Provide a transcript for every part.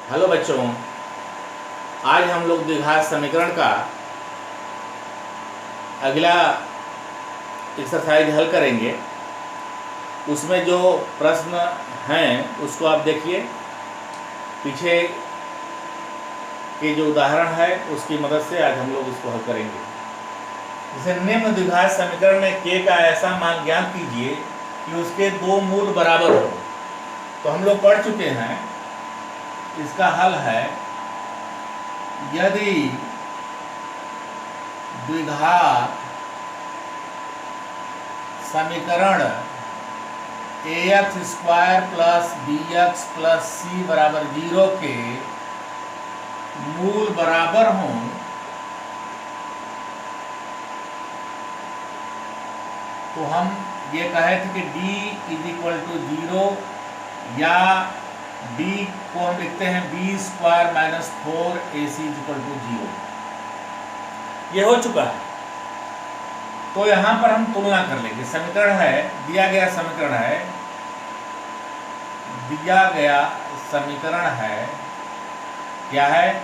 Hello बच्चों, आज हम लोग द्विघात समीकरण का अगला एक्सरसाइज हल करेंगे। उसमें जो प्रश्न हैं उसको आप देखिए। पीछे के जो उदाहरण है उसकी मदद से आज हम लोग इसको हल करेंगे। जैसे निम्न द्विघात समीकरण में k का ऐसा मान ज्ञात कीजिए कि उसके दो मूल बराबर हो। तो हम लोग पढ़ चुके हैं। इसका हल है, यदि द्विघात समीकरण ax² plus bx plus c बराबर 0 के मूल बराबर हों तो हम ये कहे थे कि d = 0 या d को हम लिखते हैं b² - 4ac = 0। ये हो चुका है। तो यहाँ पर हम तुलना कर लेंगे। समीकरण है, दिया गया समीकरण है क्या है?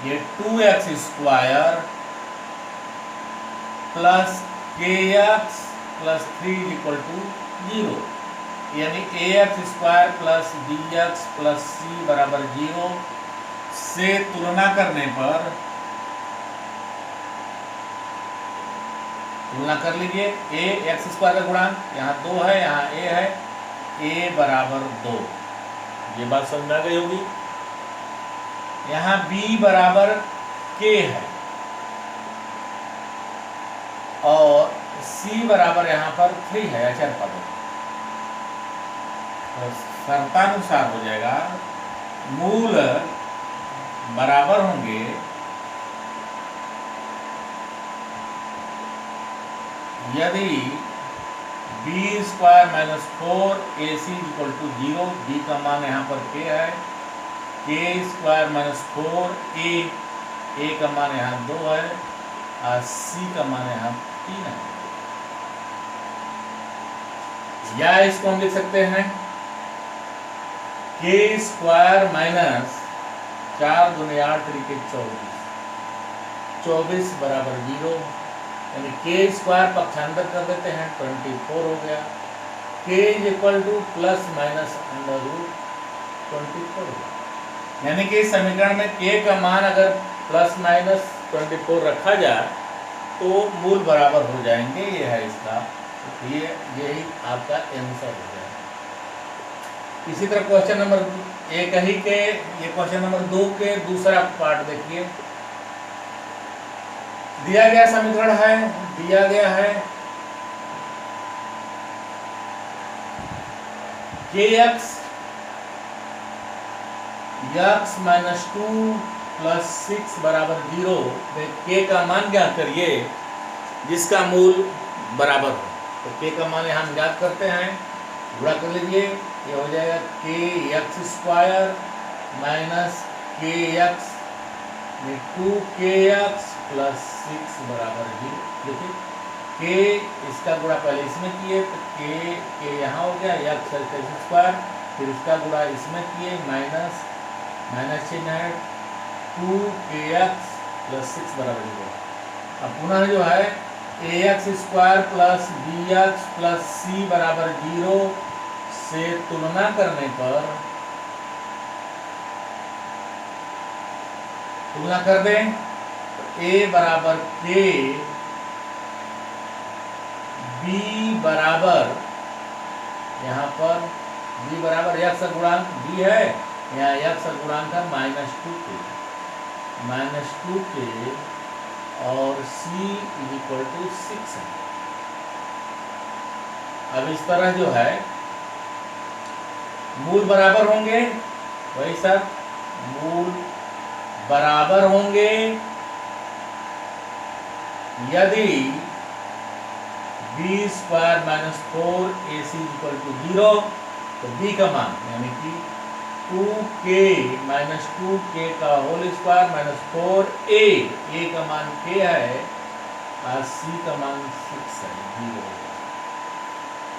ये 2x² प्लस kx प्लस 3 = 0, यानी ax² plus bx plus c बराबर 0 से तुलना करने पर, तुलना कर लीजिए। x² का गुणांक यहाँ 2 है, यहाँ a है, a बराबर 2। ये बात समझ में आ गई होगी। यहाँ b बराबर k है और c बराबर यहाँ पर 3 है, अचर पद। तो शर्तानुसार हो जाएगा, मूल बराबर होंगे यदि b² - 4ac = 0, b का मान यहाँ पर k है, k² - 4a का मान यहाँ 2 है और c का मान यहाँ 3 है। या इसको हम लिख सकते हैं k² - 4 दूनी 8 त्रिके 24 बराबर 0, यानी k² पक्षांतर कर देते हैं, 24 हो गया। k = ±√24 हो गया। यानी कि समीकरण में k का मान अगर ±24 रखा जाए तो मूल बराबर हो जाएंगे। ये है इसका, यही आपका आंसर हो जाएगा। इसी तरह क्वेश्चन नंबर क्वेश्चन नंबर 2 के दूसरा पार्ट देखिए। दिया गया समीकरण है, दिया गया है kx x - 2 प्लस 6 बराबर 0 में k का मान ज्ञात करिए जिसका मूल बराबर हो। तो k का मान यहाँ ज्ञात करते हैं, गुणा कर लीजिए। ये हो जाएगा kx² - kx 2kx प्लस 6 बराबर 0। देखिए k इसका गुणा पहले इसमें किए तो k यहाँ हो गया, x², फिर इसका गुणा इसमें किए, माइनस चिन्ह है, 2kx प्लस 6 बराबर 0। अब पुनः जो है ax² plus bx plus c बराबर 0 से तुलना करने पर, तुलना कर दें तो a बराबर k, b बराबर यहाँ पर b बराबर x का गुणांक b है, यहाँ x का गुणांक है -2k और c = 6 है। अब इस तरह जो है मूल बराबर होंगे, वही सब मूल बराबर होंगे यदि b² - 4ac = 0, तो b का मान यानी कि 2k - 2k का होल स्क्वायर माइनस 4a का मान k है और c का मान 6 है, 0।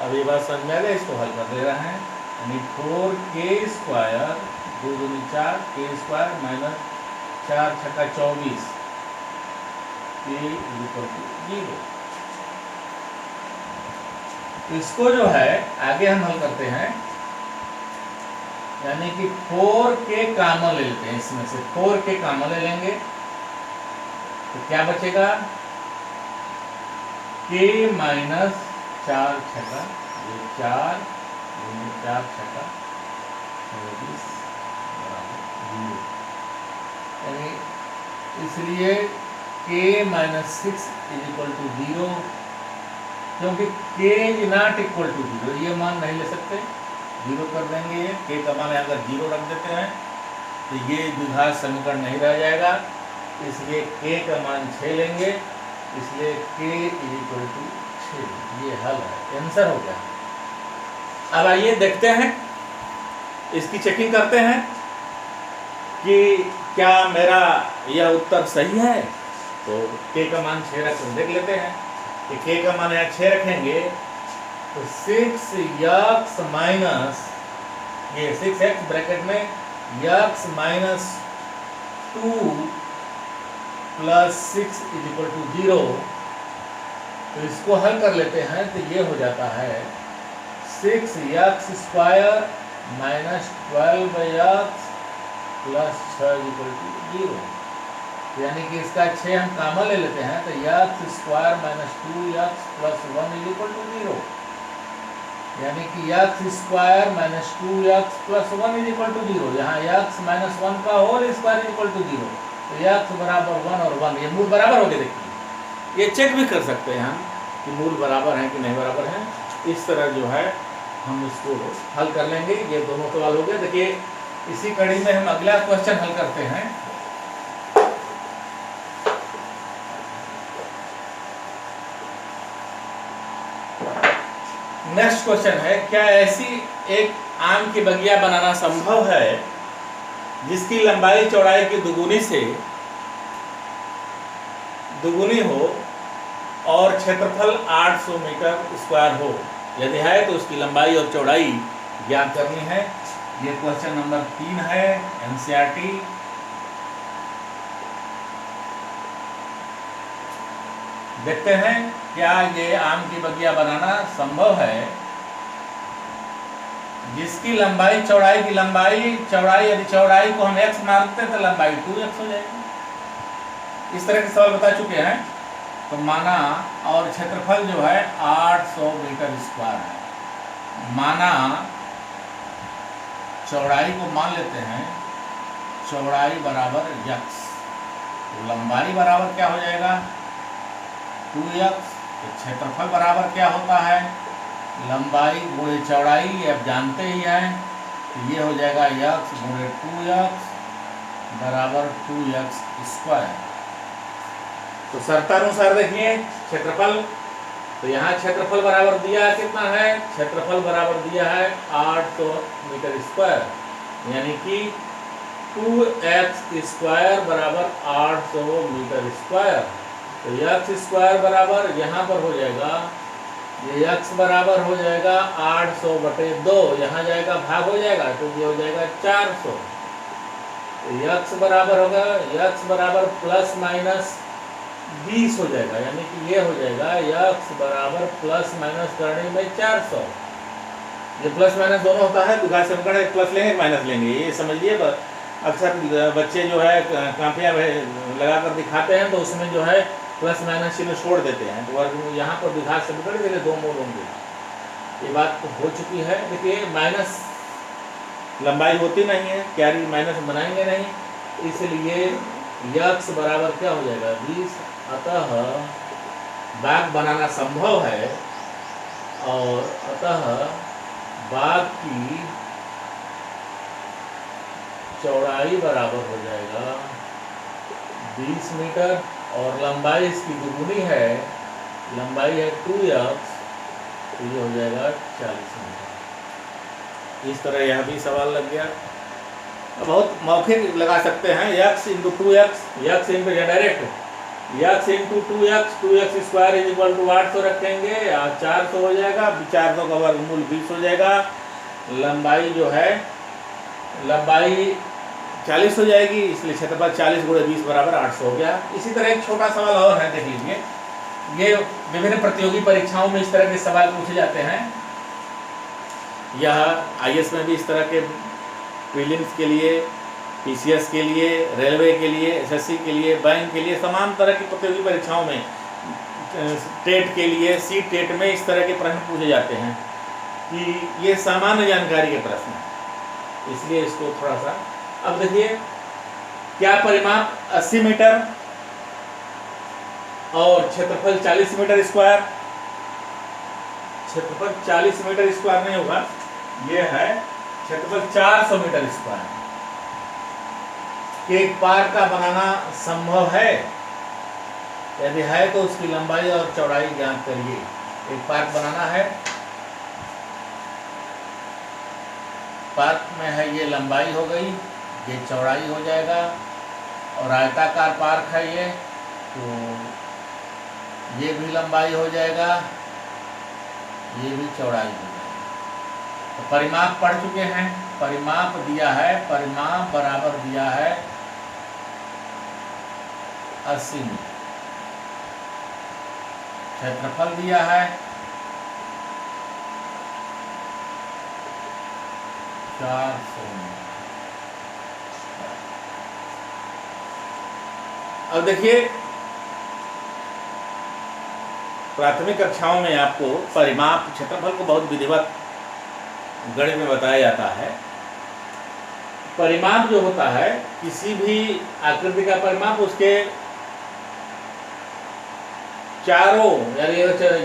अब ये बात समझ में आ गई। इसको हल कर दे रहे हैं, यानी 4k² 2 दूनी 4 के स्क्वायर माइनस 4 छक्का 24 के इक्वल टू 0। तो इसको जो है आगे हम हल करते हैं, यानी कि 4 के कॉमन ले लेते हैं, इसमें से 4 के कॉमन ले लेंगे तो क्या बचेगा, के माइनस 4 छक्का 4 छक्का 24 0, यानी इसलिए के माइनस 6 इज इक्वल टू 0, क्योंकि के इज नॉट इक्वल टू 0, ये मान नहीं ले सकते, 0 कर देंगे। के का मान अगर 0 रख देते हैं तो ये द्विघात समीकरण नहीं रह जाएगा, इसलिए के का मान 6 लेंगे, इसलिए के इज इक्वल टू 6, ये हल है, आंसर हो गया। अब आइए देखते हैं, इसकी चेकिंग करते हैं कि क्या मेरा यह उत्तर सही है। तो के का मान 6 रख देख लेते हैं कि के का मान यहाँ 6 रखेंगे तो 6x माइनस ये 6x ब्रैकेट में x minus 2 plus 6 is equal to 0। तो इसको हल कर लेते हैं तो ये हो जाता है 6x square minus 12x plus 6 is equal to 0, यानी कि इसका 6 हम कॉमन ले लेते हैं तो x square minus 2x plus 1 is equal to 0, यानी कि x square minus 2x plus 1 is equal to 0। यहाँ x माइनस 1 का whole square is equal to 0, तो x बराबर 1 और 1, ये मूल बराबर हो गए। देखिए, ये चेक भी कर सकते हैं हम कि मूल बराबर हैं कि नहीं बराबर हैं। इस तरह जो है हम इसको हल कर लेंगे। ये दोनों सवाल हो गए। देखिए, इसी कड़ी में हम अगला क्वेश्चन हल करते हैं। नेक्स्ट क्वेश्चन है, क्या ऐसी एक आम की बगिया बनाना संभव है जिसकी लंबाई चौड़ाई की दुगुनी हो और क्षेत्रफल 800 मीटर स्क्वायर हो? यदि है तो उसकी लंबाई और चौड़ाई ज्ञात करनी है। ये क्वेश्चन नंबर 3 है एनसीईआरटी। देखते हैं क्या ये आम की बगिया बनाना संभव है जिसकी लंबाई चौड़ाई यदि चौड़ाई को हम x मानते हैं तो लंबाई 2x हो जाएगी। इस तरह के सवाल बता चुके हैं। तो माना और क्षेत्रफल जो है 800 मीटर स्क्वायर है। माना चौड़ाई को मान लेते हैं, चौड़ाई बराबर x, लंबाई बराबर क्या हो जाएगा 2x। तो क्षेत्रफल बराबर क्या होता है, लंबाई गुणे चौड़ाई, अब जानते ही हैं। तो ये हो जाएगा x गुणे 2x बराबर 2x स्क्वायर। तो शर्तानुसार देखिए क्षेत्रफल, तो यहाँ क्षेत्रफल बराबर दिया है, कितना है, क्षेत्रफल बराबर दिया है 800 मीटर स्क्वायर, यानी कि 2x स्क्वायर बराबर 800 मीटर स्क्वायर। तो x स्क्वायर बराबर यहाँ पर हो जाएगा, ये x बराबर हो जाएगा 800 बटे 2, यहाँ जाएगा भाग हो जाएगा तो ये हो जाएगा 400। तो x बराबर होगा, x बराबर प्लस माइनस 20 हो जाएगा, यानी कि ये हो जाएगा x बराबर प्लस माइनस करने में 400। ये प्लस माइनस दोनों होता है, द्विघात समीकरण एक प्लस लेंगे एक माइनस लेंगे, ये समझिए। अक्सर बच्चे जो है कापियाँ लगा कर दिखाते हैं तो उसमें जो है प्लस माइनस चिन्ह छोड़ देते हैं, तो यहाँ पर द्विघात समीकरण के लिए 2 मोल होंगे। ये बात तो हो चुकी है। देखिए, माइनस लंबाई होती नहीं है, कैरी माइनस बनाएंगे नहीं, इसलिए x बराबर क्या हो जाएगा 20। अतः बाग बनाना संभव है और अतः बाग की चौड़ाई बराबर हो जाएगा 20 मीटर और लंबाई इसकी दुगुनी है, लंबाई है 2x, तो ये हो जाएगा 40 मीटर। इस तरह यह भी सवाल लग गया। बहुत मौखिक लगा सकते हैं, x into 2x, x into direct x into 2x square is equal to 800 रखेंगे, 400 हो जाएगा, 400 का वर्गमूल 20 हो जाएगा। लंबाई जो है लंबाई 40 हो जाएगी, इसलिए क्षेत्रफल 40 गुणे 20 बराबर 800 हो गया। इसी तरह एक छोटा सवाल और है, देख लीजिए। ये विभिन्न प्रतियोगी परीक्षाओं में इस तरह के सवाल पूछे जाते हैं। यह आईएएस में भी इस तरह के प्रीलिम्स के लिए, पीसीएस के लिए, रेलवे के लिए, एसएससी के लिए, बैंक के लिए, तमाम तरह की प्रतियोगी परीक्षाओं में, टेट के लिए, सी टेट में इस तरह के प्रश्न पूछे जाते हैं कि ये सामान्य जानकारी के प्रश्न हैं, इसलिए इसको थोड़ा सा। अब देखिए, क्या परिमाप 80 मीटर और क्षेत्रफल 40 मीटर स्क्वायर, क्षेत्रफल 40 मीटर स्क्वायर नहीं होगा, ये है क्षेत्रफल 400 मीटर स्क्वायर के एक पार्क का बनाना संभव है? यदि है तो उसकी लंबाई और चौड़ाई ज्ञात करिए। एक पार्क बनाना है, पार्क में है, ये लंबाई हो गई, ये चौड़ाई हो जाएगा, और आयताकार पार्क है ये, तो ये भी लंबाई हो जाएगा, ये भी चौड़ाई हो जाएगा। तो परिमाप पढ़ चुके हैं, परिमाप दिया है, परिमाप बराबर दिया है 80 मीटर, क्षेत्रफल दिया है 400 मीटर। अब देखिए, प्राथमिक कक्षाओं में आपको परिमाप, क्षेत्रफल को बहुत विधिवत गणित में बताया जाता है। परिमाप जो होता है, किसी भी आकृति का परिमाप उसके चारों, यानी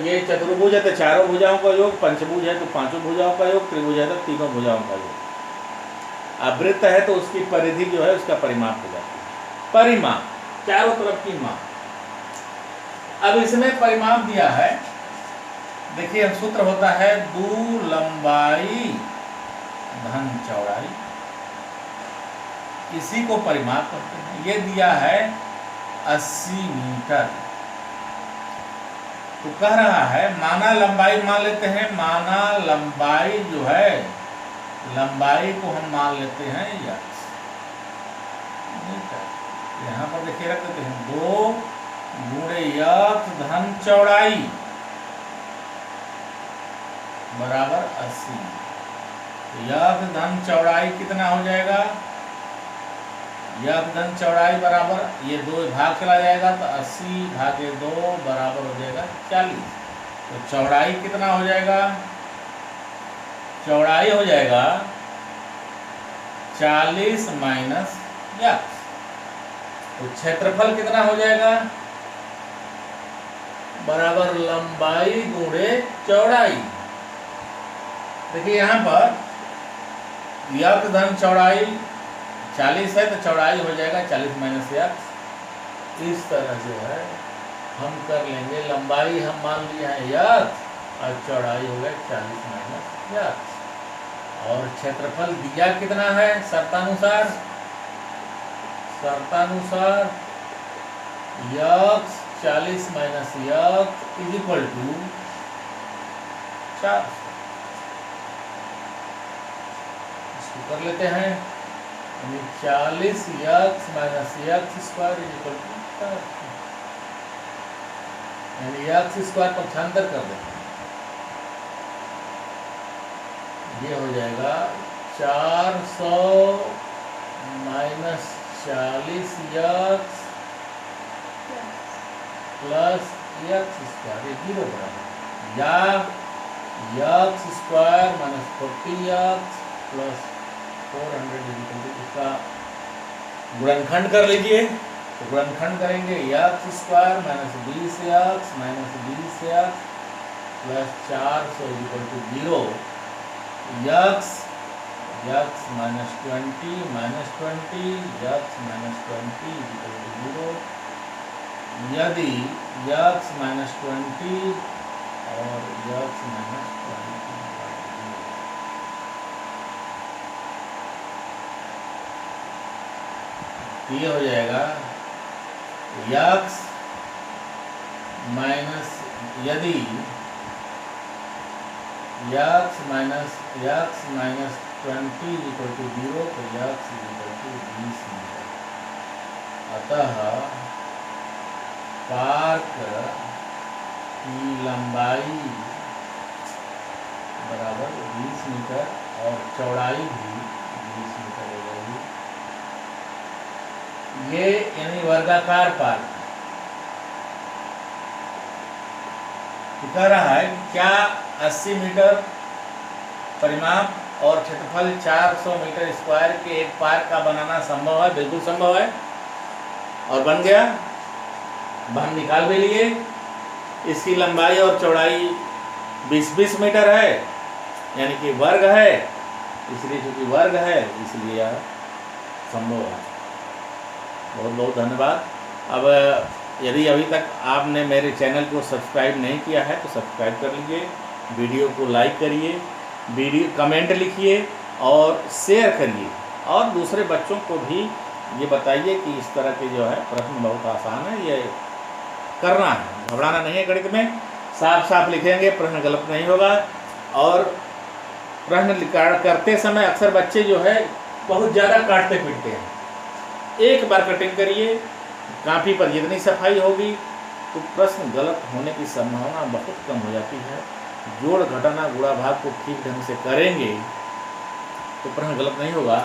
ये चतुर्भुज है तो चारों भुजाओं का योग, पंचभुज है तो पांचों भुजाओं का योग, त्रिभुज है तो तीनों भुजाओं का योग, आवृत्त है तो उसकी परिधि जो है उसका परिमाप हो जाती है। परिमाप, चारों तरफ की माप। अब इसमें परिमाप दिया है, देखिए सूत्र होता है 2 लंबाई धन चौड़ाई, इसी को परिमाप करते हैं। ये दिया है 80 मीटर, तो कह रहा है माना लंबाई मान लेते हैं, माना लंबाई जो है, लंबाई को हम मान लेते हैं x, यहाँ पर देखिए रख देते हैं 2 गुणे x धन चौड़ाई बराबर 80। x धन चौड़ाई कितना हो जाएगा? x धन चौड़ाई बराबर, ये 2 भाग चला जाएगा तो 80 भागे 2 बराबर हो जाएगा 40। तो चौड़ाई कितना हो जाएगा? चौड़ाई हो जाएगा 40 माइनस x। तो क्षेत्रफल कितना हो जाएगा? बराबर लंबाई गुणे चौड़ाई। देखिए यहाँ पर x धन चौड़ाई 40 है तो चौड़ाई हो जाएगा 40 माइनस x। इस तरह जो है हम कर लेंगे, लंबाई हम मान लिया है x और चौड़ाई हो गया 40 माइनस x। और क्षेत्रफल दिया कितना है? शर्तानुसार, शर्तानुसार x 40 minus x is equal to 400। इसको कर लेते हैं, 40 x minus x square is equal to 400, यानी x स्क्वायर पक्षांतर कर देते हैं, ये हो जाएगा 400 minus 40 x plus x square, ये 0 बराबर, या x square minus 40x plus 400 इसका गुणनखंड कर लीजिए। तो गुणनखंड करेंगे, x square minus 20x minus 20x plus 400 equal to 0, x minus 20 minus 20 x minus 20 equal to 0। यदि x माइनस 20 और x माइनस 20 ये हो जाएगा x माइनस, यदि x माइनस 20 इक्वल टू 0 तो x इक्वल टू 20 मीटर। अतः पार्क की लंबाई बराबर 20 मीटर और चौड़ाई भी 20 मीटर हो जाएगी। ये यानी वर्गाकार पार्क कह रहा है कि क्या 80 मीटर परिमाप और क्षेत्रफल 400 मीटर स्क्वायर के एक पार्क का बनाना संभव है? बिल्कुल संभव है और बन गया। हम निकाल भी लिए। इसकी लंबाई और चौड़ाई 20-20 मीटर है, यानी कि वर्ग है, इसलिए चूंकि वर्ग है इसलिए यह संभव है। बहुत बहुत धन्यवाद। अब यदि अभी तक आपने मेरे चैनल को सब्सक्राइब नहीं किया है तो सब्सक्राइब कर लीजिए, वीडियो को लाइक करिए, वीडियो कमेंट लिखिए और शेयर करिए और दूसरे बच्चों को भी ये बताइए कि इस तरह के जो है प्रश्न बहुत आसान है, ये करना है, घबराना नहीं है। गणित में साफ साफ लिखेंगे, प्रश्न गलत नहीं होगा। और प्रश्न करते समय अक्सर बच्चे जो है बहुत ज़्यादा काटते पीटते हैं। एक बार कटिंग करिए, कापी पर जितनी सफाई होगी तो प्रश्न गलत होने की संभावना बहुत कम हो जाती है। जोड़ घटाना गुणा भाग को ठीक ढंग से करेंगे तो प्रश्न गलत नहीं होगा।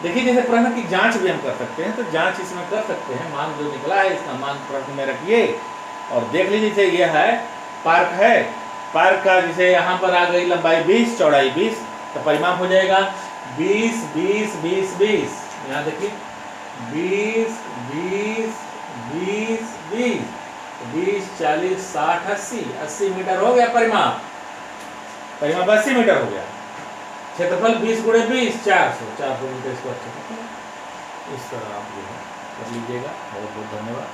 देखिए जैसे प्रश्न की जांच भी हम कर सकते हैं, तो जांच इसमें कर सकते हैं। मान जो निकला है इसका मान प्रश्न में रखिए और देख लीजिए। जैसे ये है पार्क है, पार्क का जैसे यहाँ पर आ गई लंबाई 20 चौड़ाई 20 तो परिमाप हो जाएगा 20 20 20 20। यहाँ देखिए 20 20 20 20 20 40 60 80 80 मीटर हो गया परिमाप। परिमाप 80 मीटर हो गया। क्षेत्रफल 20 गुणे 20 400 मीटर स्क्वायर क्षेत्रफल। इस तरह आप जो है कर लीजिएगा। बहुत बहुत धन्यवाद।